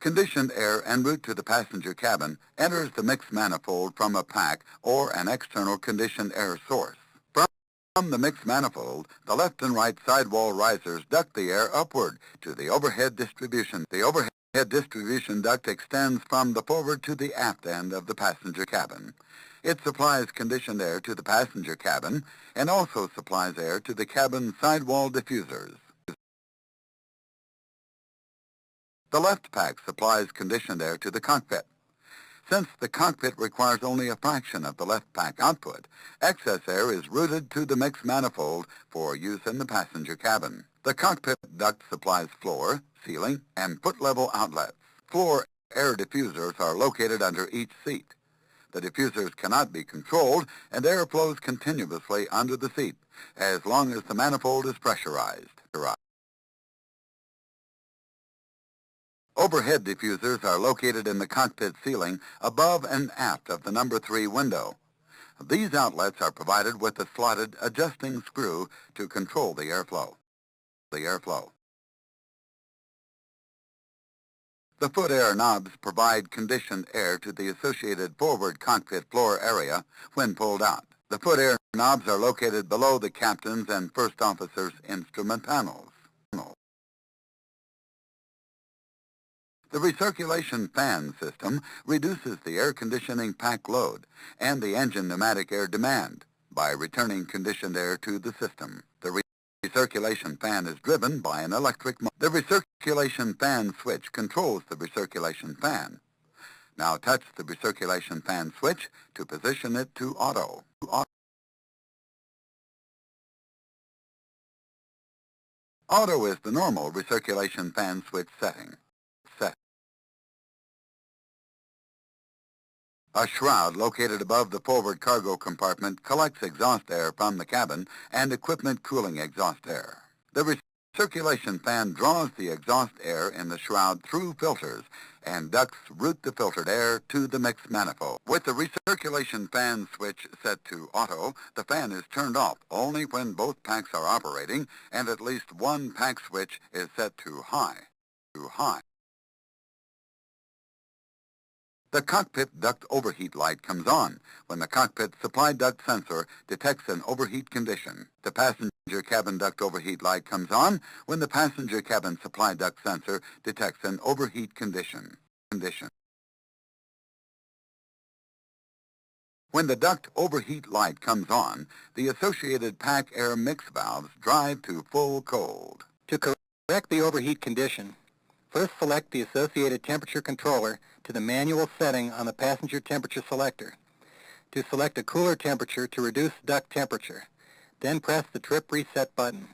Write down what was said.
Conditioned air en route to the passenger cabin enters the mixed manifold from a pack or an external conditioned air source. From the mixed manifold, the left and right sidewall risers duct the air upward to the overhead distribution. The overhead distribution duct extends from the forward to the aft end of the passenger cabin. It supplies conditioned air to the passenger cabin and also supplies air to the cabin sidewall diffusers. The left pack supplies conditioned air to the cockpit. Since the cockpit requires only a fraction of the left pack output, excess air is routed to the mixed manifold for use in the passenger cabin. The cockpit duct supplies floor, ceiling, and foot-level outlets. Floor air diffusers are located under each seat. The diffusers cannot be controlled, and air flows continuously under the seat as long as the manifold is pressurized. Overhead diffusers are located in the cockpit ceiling above and aft of the number 3 window. These outlets are provided with a slotted adjusting screw to control the airflow. The foot air knobs provide conditioned air to the associated forward cockpit floor area when pulled out. The foot air knobs are located below the captain's and first officer's instrument panels. The recirculation fan system reduces the air conditioning pack load and the engine pneumatic air demand by returning conditioned air to the system. The recirculation fan is driven by an electric motor. The recirculation fan switch controls the recirculation fan. Now touch the recirculation fan switch to position it to auto. Auto is the normal recirculation fan switch setting. A shroud located above the forward cargo compartment collects exhaust air from the cabin and equipment cooling exhaust air. The recirculation fan draws the exhaust air in the shroud through filters, and ducts route the filtered air to the mixed manifold. With the recirculation fan switch set to auto, the fan is turned off only when both packs are operating and at least one pack switch is set to high. The cockpit duct overheat light comes on when the cockpit supply duct sensor detects an overheat condition. The passenger cabin duct overheat light comes on when the passenger cabin supply duct sensor detects an overheat condition. When the duct overheat light comes on, the associated pack air mix valves drive to full cold. To correct the overheat condition, first select the associated temperature controller to the manual setting on the passenger temperature selector. To select a cooler temperature to reduce duct temperature, then press the trip reset button.